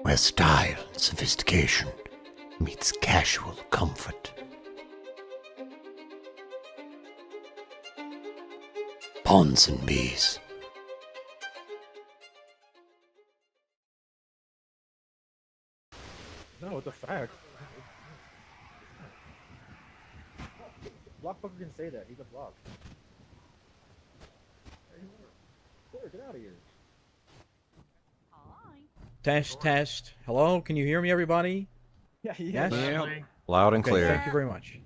where style and sophistication meets casual comfort. Pawns and bees. No, it's a fact. Blockbuster can say that. He's a block. Get out of here. Test. Hello, can you hear me, everybody? Yeah, Yes? Yep. Loud and Okay, clear. thank you very much.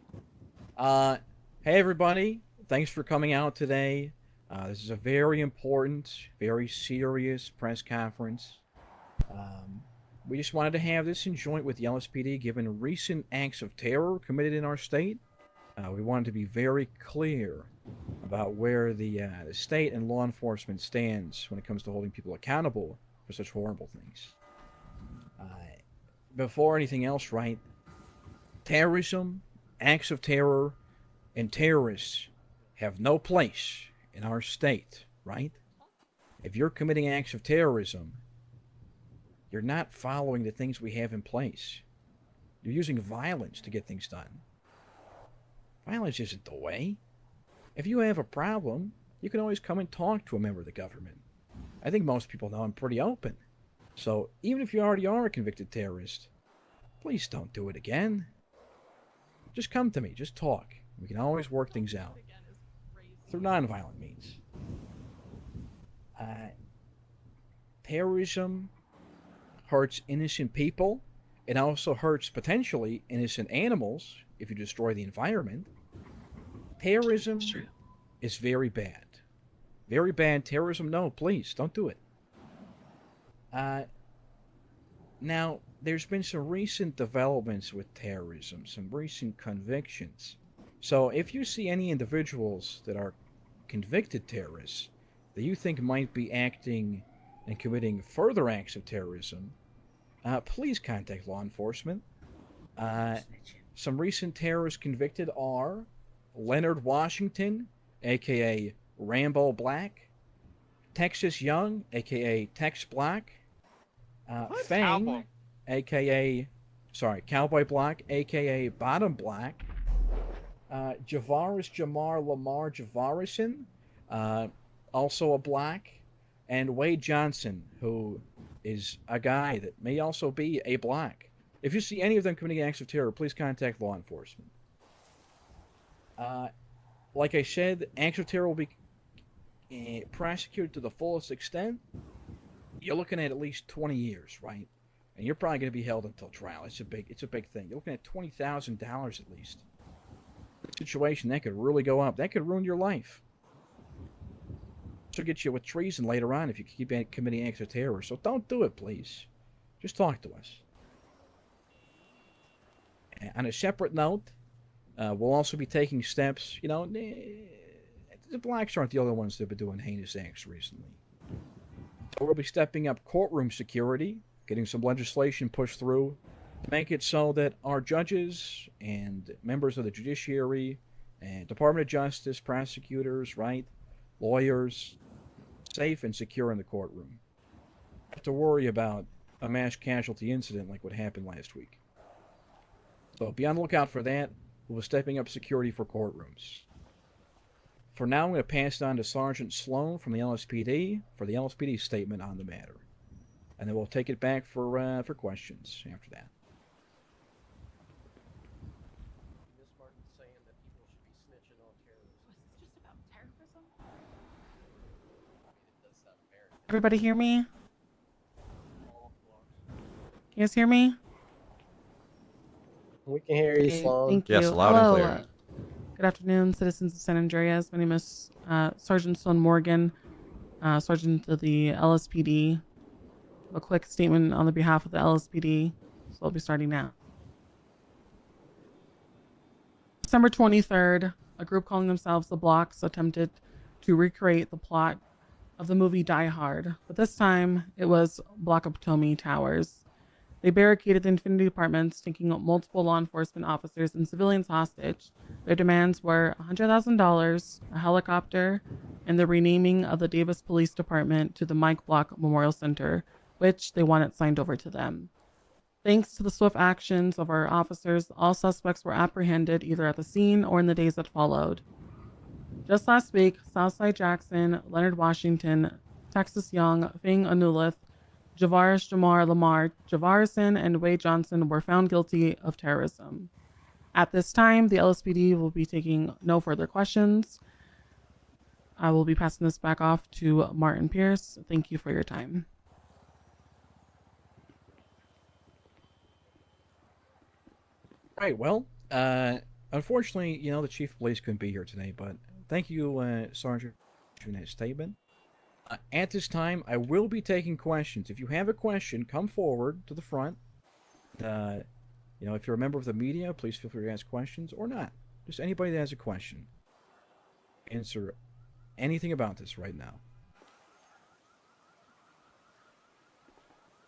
Hey, everybody. Thanks for coming out today. This is a very important, very serious press conference. We just wanted to have this in joint with the LSPD, given recent acts of terror committed in our state. We wanted to be very clear about where the state and law enforcement stands when it comes to holding people accountable for such horrible things. Before anything else, right? Terrorism, acts of terror, and terrorists have no place in our state, right? If you're committing acts of terrorism, you're not following the things we have in place. You're using violence to get things done. Violence isn't the way. If you have a problem, you can always come and talk to a member of the government. I think most people know I'm pretty open. So even if you already are a convicted terrorist, please don't do it again. Just come to me, just talk. We can always work things out through nonviolent means. Terrorism hurts innocent people. It also hurts potentially innocent animals if you destroy the environment. Terrorism is very bad. Very bad. Terrorism, no, please, don't do it. Now, there's been some recent developments with terrorism, some recent convictions. So if you see any individuals that are convicted terrorists that you think might be acting and committing further acts of terrorism, please contact law enforcement. Some recent terrorists convicted are Leonard Washington, aka Rambo Black, Texas Young, aka Tex Black, Fang, Cowboy. Cowboy Black, aka Bottom Black, Javaris Jamar Lamar Javarison, also a black, and Wade Johnson, who is a guy that may also be a black. If you see any of them committing acts of terror, please contact law enforcement. Like I said, acts of terror will be prosecuted to the fullest extent. You're looking at least 20 years, right? And you're probably going to be held until trial. It's a big thing. You're looking at $20,000 at least. Situation that could really go up. That could ruin your life. Should get you with treason later on if you keep committing acts of terror. So don't do it, please. Just talk to us. On a separate note, we'll also be taking steps. You know, the blacks aren't the only ones that have been doing heinous acts recently. So we'll be stepping up courtroom security, getting some legislation pushed through to make it so that our judges and members of the judiciary and Department of Justice, prosecutors, right, lawyers, safe and secure in the courtroom. Don't have to worry about a mass casualty incident like what happened last week. So be on the lookout for that. We'll be stepping up security for courtrooms. For now, I'm going to pass it on to Sergeant Sloan from the LSPD for the LSPD statement on the matter. And then we'll take it back for questions after that. Miss Martin's saying that people should be snitching on terrorists. Was this just about terrorism? It does sound fair. Everybody hear me? You guys hear me? We can hear you, Okay, Sloan. thank you. Yes, loud and Hello. clear. Good afternoon, citizens of San Andreas. My name is Sergeant Sloan Morgan, Sergeant of the LSPD. A quick statement on the behalf of the LSPD. So I'll be starting now. December 23rd, a group calling themselves the Blocks attempted to recreate the plot of the movie Die Hard, but this time it was Block of Potomac Towers. They barricaded the Infinity Apartments, taking multiple law enforcement officers and civilians hostage. Their demands were $100,000, a helicopter, and the renaming of the Davis Police Department to the Mike Block Memorial Center, which they want it signed over to them. Thanks to the swift actions of our officers, all suspects were apprehended either at the scene or in the days that followed. Just last week, Southside Jackson, Leonard Washington, Texas Young, Fing Anulith, Javaris Jamar Lamar, Javarison, and Wade Johnson were found guilty of terrorism. At this time, the LSPD will be taking no further questions. I will be passing this back off to Martin Pierce. Thank you for your time. Right, well, unfortunately, the chief of police couldn't be here today, but thank you, Sergeant, for that statement. At this time, I will be taking questions. If you have a question, come forward to the front. If you're a member of the media, please feel free to ask questions, or not. Just anybody that has a question. Answer anything about this right now.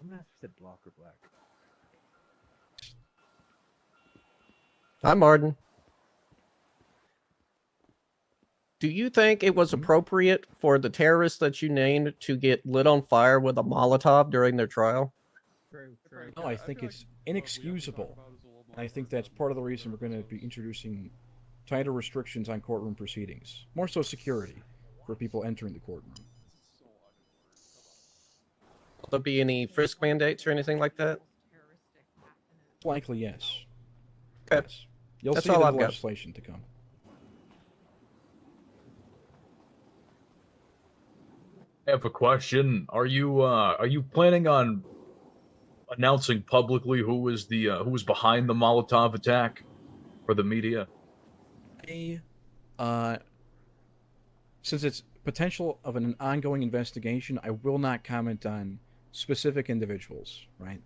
I'm gonna ask if you said block or black. I'm Martin. Do you think it was appropriate for the terrorists that you named to get lit on fire with a molotov during their trial? No, I think it's inexcusable. I think that's part of the reason we're going to be introducing tighter restrictions on courtroom proceedings. More so security for people entering the courtroom. Will there be any frisk mandates or anything like that? Likely, yes. Okay. Yes. You'll That's see all the I've got. legislation to come. I have a question. Are you planning on announcing publicly who was behind the Molotov attack for the media? Since it's potential of an ongoing investigation, I will not comment on specific individuals, right?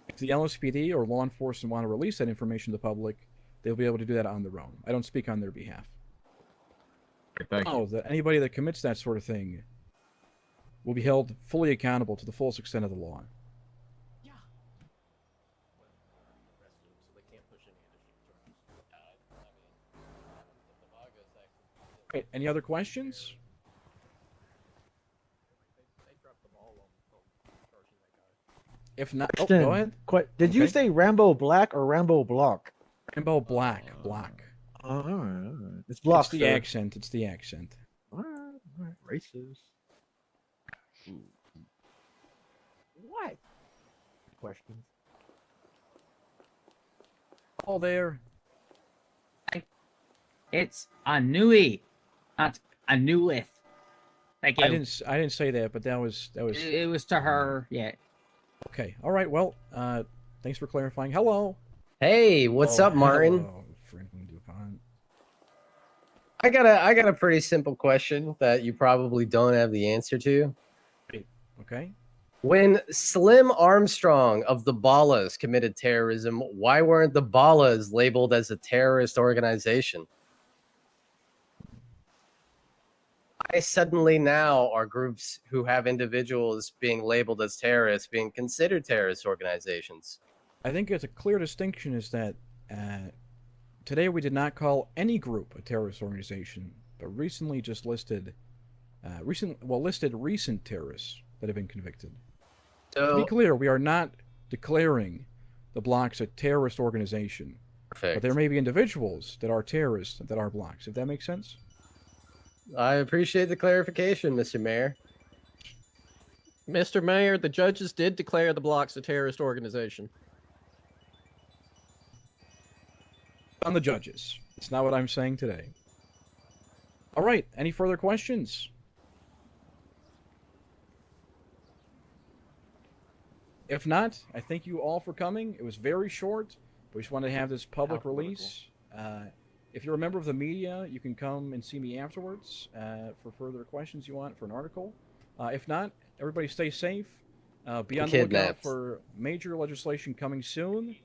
If the LSPD or law enforcement want to release that information to the public, they'll be able to do that on their own. I don't speak on their behalf. Thank you. That anybody that commits that sort of thing will be held fully accountable to the fullest extent of the law. Okay, any other questions? If not, oh, go ahead. Did you Okay. say Rambo Black or Rambo Block? Rainbow Black. All right. It's Block. It's the sir. accent. It's the accent. All right. Racist. What? Questions? Oh, there. It's Anui, not Anuith. Thank you. I didn't say that, but that was. It was to her. Yeah. Okay. All right. Well, thanks for clarifying. Hello. Hey, what's up, Martin? Hello, Franklin DuPont. I got a pretty simple question that you probably don't have the answer to. Okay. When Slim Armstrong of the Ballas committed terrorism, why weren't the Ballas labeled as a terrorist organization? Why suddenly now are groups who have individuals being labeled as terrorists being considered terrorist organizations? I think it's a clear distinction is that today we did not call any group a terrorist organization, but recently just listed recent terrorists that have been convicted. To be So, clear, we are not declaring the blocks a terrorist organization, but perfect. there may be individuals that are terrorists that are blocks. If that makes sense. I appreciate the clarification, Mr. Mayor. Mr. Mayor, the judges did declare the blocks a terrorist organization. On the judges. It's not what I'm saying today. All right. Any further questions? If not, I thank you all for coming. It was very short. We just wanted to have this public release. If you're a member of the media, you can come and see me afterwards for further questions you want for an article. If not, everybody stay safe. Be on the lookout Kidnapped. for major legislation coming soon.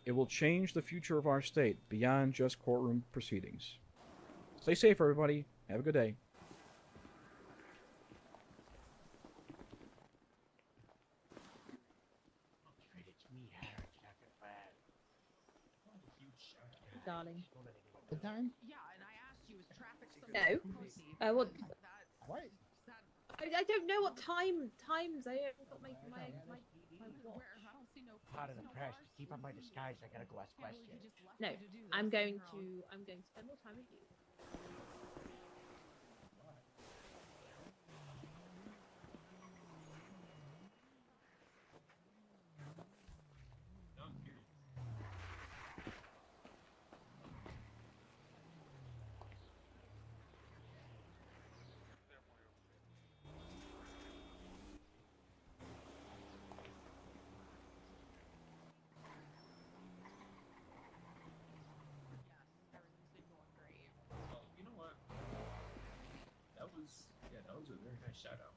It will change the future of our state beyond just courtroom proceedings. Stay safe, everybody. Have a good day. Darling. Good time? No. Well, I don't know what times I haven't got my watch. Pardon the press. Keep up my disguise. I gotta go ask questions. No, I'm going to spend more time with you. You know what? That was a very nice shout out.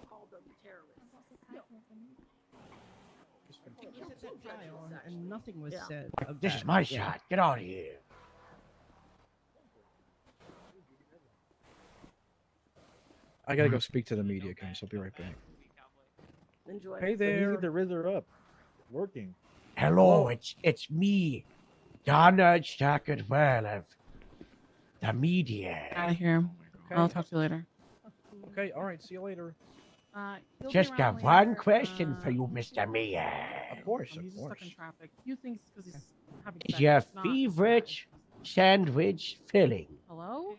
Call them terrorists. And nothing was said. This is my shot. Get out of here. I gotta go speak to the media, guys. I'll be right back. Enjoy. Hey there. The Rizzer up. Working. Hello, it's me, Donald Stockwell of the media. Out of here. I'll talk to you later. Okay, all right. See you later. He'll be Just got around one later. question for you, Mr. Mayor. Of course, He's just stuck in traffic. You think because he's having Is sex, your it's not favorite sex. sandwich filling? Hello?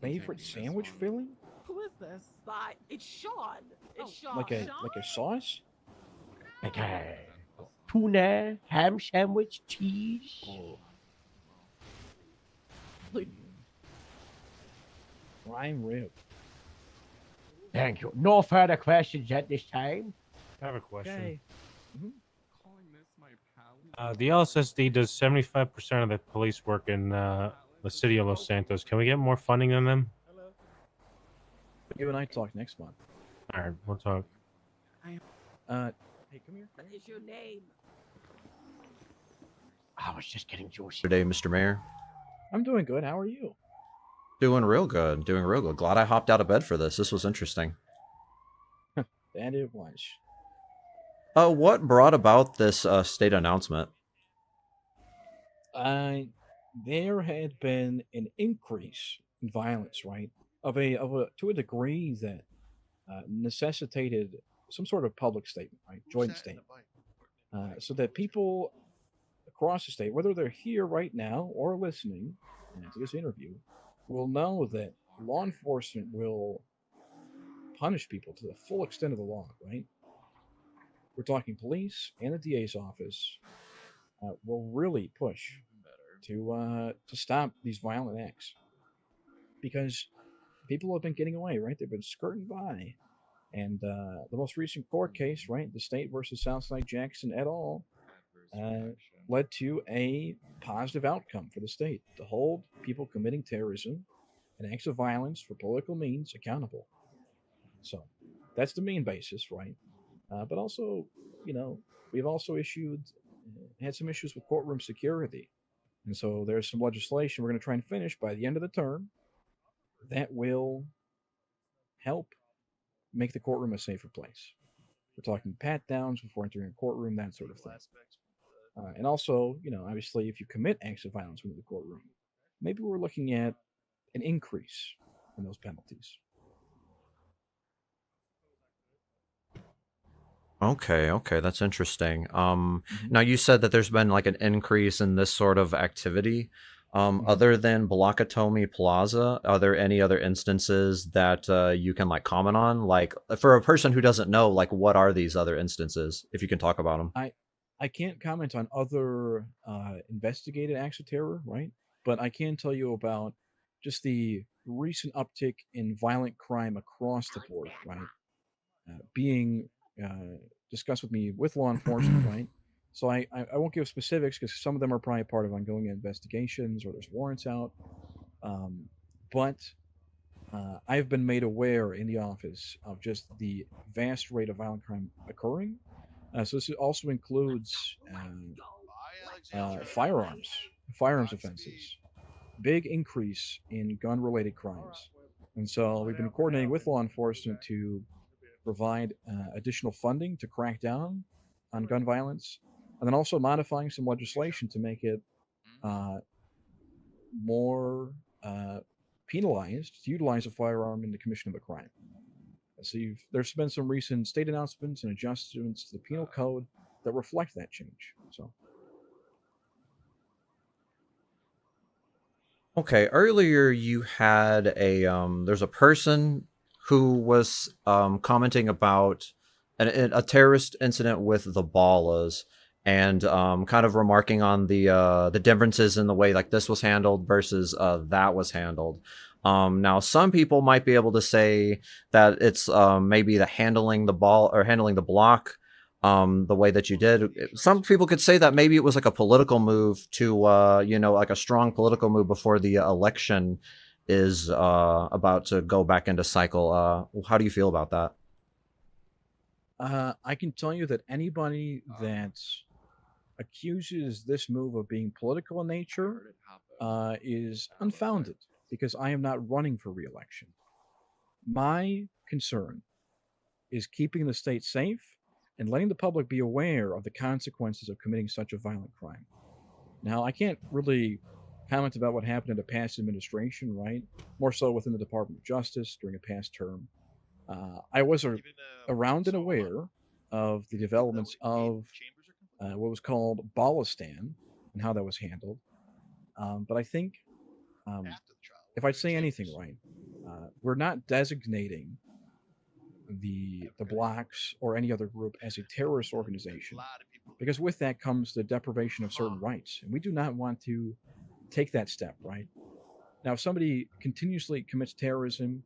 Favorite sandwich filling? Who is this? Bye. It's Sean. It's Sean. Like a sauce? Like a tuna, ham sandwich, cheese? Prime rib. Thank you. No further questions at this time. I have a question. Okay. The LSSD does 75% of the police work in the city of Los Santos. Can we get more funding than them? You and I talk next month. All right, we'll talk. Hey, come here. What is your name? I was just getting juicy. Today, Mr. Mayor. I'm doing good. How are you? Doing real good. Doing real good. Glad I hopped out of bed for this. This was interesting. That it was. What brought about this state announcement? There had been an increase in violence, right? Of a to a degree that necessitated some sort of public statement, right? Joint statement, so that people across the state, whether they're here right now or listening to this interview, will know that law enforcement will punish people to the full extent of the law, right? We're talking police and the DA's office will really push to stop these violent acts, because people have been getting away, right? They've been skirting by, and the most recent court case, right, the state versus Southside Jackson et al., led to a positive outcome for the state to hold people committing terrorism and acts of violence for political means accountable. So that's the main basis, right? But also, we've also had some issues with courtroom security. And so there's some legislation we're going to try and finish by the end of the term that will help make the courtroom a safer place. We're talking pat downs before entering a courtroom, that sort of thing. And also, obviously, if you commit acts of violence within the courtroom, maybe we're looking at an increase in those penalties. Okay, that's interesting. Now you said that there's been like an increase in this sort of activity. Other than Blockatomi Plaza, are there any other instances that you can like comment on? Like for a person who doesn't know, like what are these other instances? If you can talk about them. I can't comment on other investigated acts of terror, right? But I can tell you about just the recent uptick in violent crime across the board, right? Being discussed with me with law enforcement, right? So I won't give specifics because some of them are probably part of ongoing investigations or there's warrants out. But I've been made aware in the office of just the vast rate of violent crime occurring. So this also includes firearms offenses, big increase in gun-related crimes. And so we've been coordinating with law enforcement to provide additional funding to crack down on gun violence, and then also modifying some legislation to make it more penalized to utilize a firearm in the commission of a crime. So there's been some recent state announcements and adjustments to the penal code that reflect that change. So. Okay, earlier you had there's a person who was commenting about a terrorist incident with the Ballas, and kind of remarking on the differences in the way like this was handled versus that was handled. Now some people might be able to say that it's maybe the handling the ball or handling the block the way that you did. Some people could say that maybe it was like a political move to you know, like a strong political move before the election is about to go back into cycle. How do you feel about that? I can tell you that anybody that accuses this move of being political in nature is unfounded, because I am not running for re-election. My concern is keeping the state safe and letting the public be aware of the consequences of committing such a violent crime. Now, I can't really comment about what happened in a past administration, right? More so within the Department of Justice during a past term. I was around and aware of the developments of what was called Ballistan and how that was handled. But I think if I'd say anything right, we're not designating the blacks or any other group as a terrorist organization, because with that comes the deprivation of certain rights, and we do not want to take that step. Right now, if somebody continuously commits terrorism,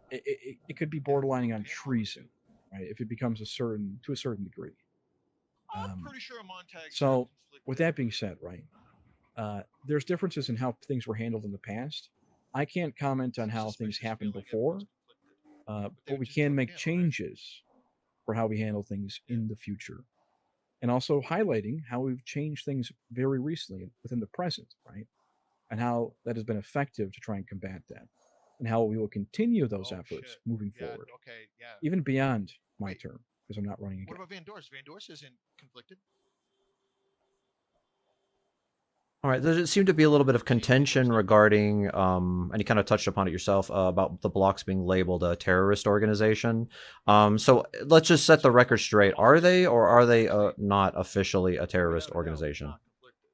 it could be borderlining on treason, right? If it becomes to a certain degree. So, with that being said, right, there's differences in how things were handled in the past. I can't comment on how things happened before, but we can make changes for how we handle things in the future, and also highlighting how we've changed things very recently within the present, right, and how that has been effective to try and combat that, and how we will continue those efforts moving forward, even beyond my term, because I'm not running again. What about Van Dorst? Van Dorst isn't conflicted. All right, there seemed to be a little bit of contention regarding, and you kind of touched upon it yourself, about the blocks being labeled a terrorist organization. So let's just set the record straight. Are they, or are they not officially a terrorist organization?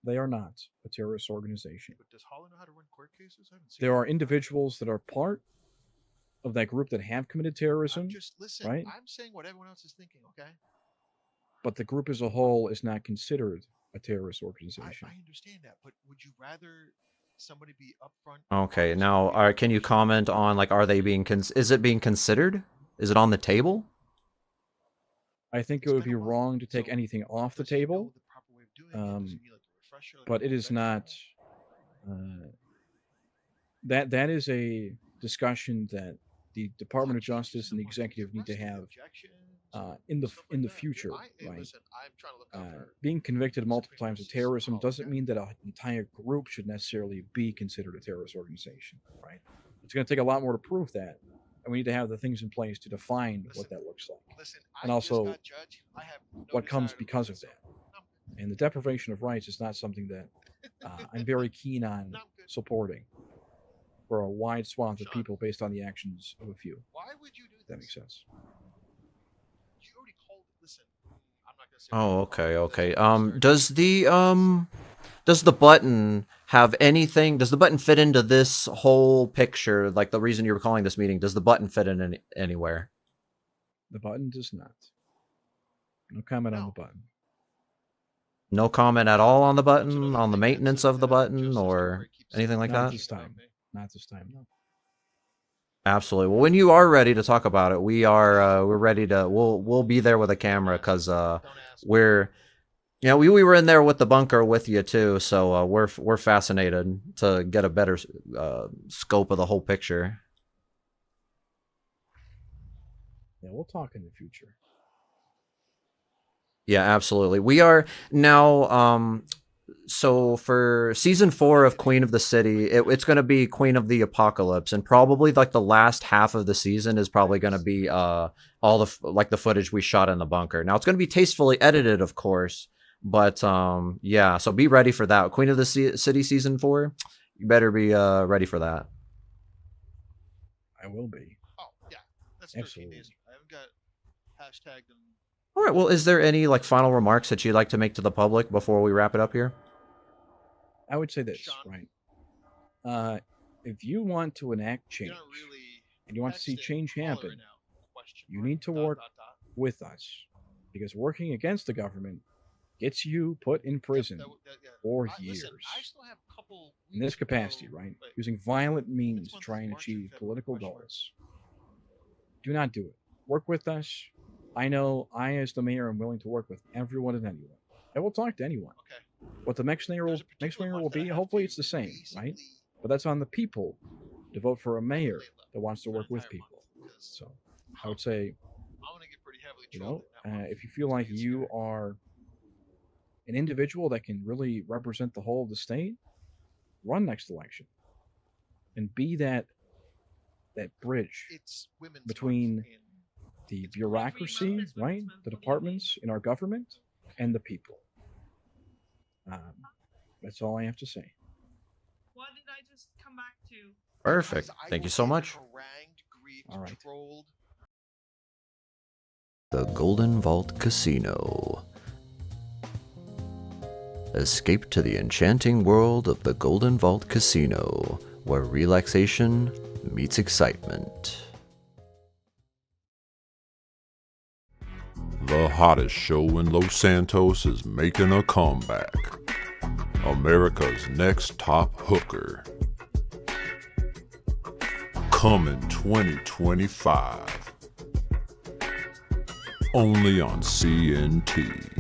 They are not a terrorist organization. But does Holland know how to run court cases? I haven't seen There it. are individuals that are part of that group that have committed terrorism, Just listen. right? I'm saying what everyone else is thinking. Okay. But the group as a whole is not considered a terrorist organization. I understand that, but would you rather somebody be upfront? Okay, now, can you comment on, like, are they being, is it being considered? Is it on the table? I think it would be wrong to take anything off the table, but it is not. That is a discussion that the Department of Justice and the executive need to have in the future, right? Being convicted multiple times of terrorism doesn't mean that an entire group should necessarily be considered a terrorist organization, right? It's going to take a lot more to prove that, and we need to have the things in place to define what that looks like, and also what comes because of that. And the deprivation of rights is not something that I'm very keen on supporting for a wide swath of people based on the actions of a few. Why would you do that? Makes sense. You already called. Listen, I'm not gonna say. Oh, okay. Does the button have anything? Does the button fit into this whole picture? Like the reason you were calling this meeting, does the button fit in anywhere? The button does not. No comment on the button. No comment at all on the button, on the maintenance of the button, or anything like that? Not this time. Not this time, no. Absolutely. Well, when you are ready to talk about it, we're ready to. We'll be there with a camera, because we're, you know, we were in there with the bunker with you too, so we're fascinated to get a better scope of the whole picture. Yeah, we'll talk in the future. Yeah, absolutely. We are now. So for season 4 of Queen of the City, it's going to be Queen of the Apocalypse, and probably like the last half of the season is probably going to be all the footage we shot in the bunker. Now it's going to be tastefully edited, of course, but yeah. So be ready for that. Queen of the City season 4. You better be ready for that. I will be. Oh yeah, that's 13 Absolutely. days. I haven't got hashtagged and All right. Well, is there any like final remarks that you'd like to make to the public before we wrap it up here? I would say this, Sean. right? If you want to enact change you're not really and you want to see texting change caller happen, right now. Question you mark, need to dot, work dot, dot. with us, because working against the government gets you put in prison for years. Listen, I still have a couple In this weeks to capacity, go. right? Wait, Using violent means to month try is and March or achieve February? political Question mark. goals. Do not do it. Work with us. I know I, as the mayor, am willing to work with everyone and anyone. I will talk to anyone. Okay. What the next mayor There's a next particular mayor will month that I be, have hopefully to it's the same, right? basically But that's on the people to vote for a mayor that wants to for an work with entire people. month, 'cause So I would say, I'm gonna get pretty heavily you trolled know, in that month. if you feel like It's you scary. are an individual that can really represent the whole of the state, run next election and be that bridge It's women's between month in the bureaucracy, right, the departments in our government, and the people. That's all I have to say. What did I just come back to? Perfect. Guys, I Thank you will so get much. harangued, grieved, All right. trolled. The Golden Vault Casino. Escape to the enchanting world of the Golden Vault Casino, where relaxation meets excitement. The hottest show in Los Santos is making a comeback. America's Next Top Hooker. Coming 2025. Only on CNT.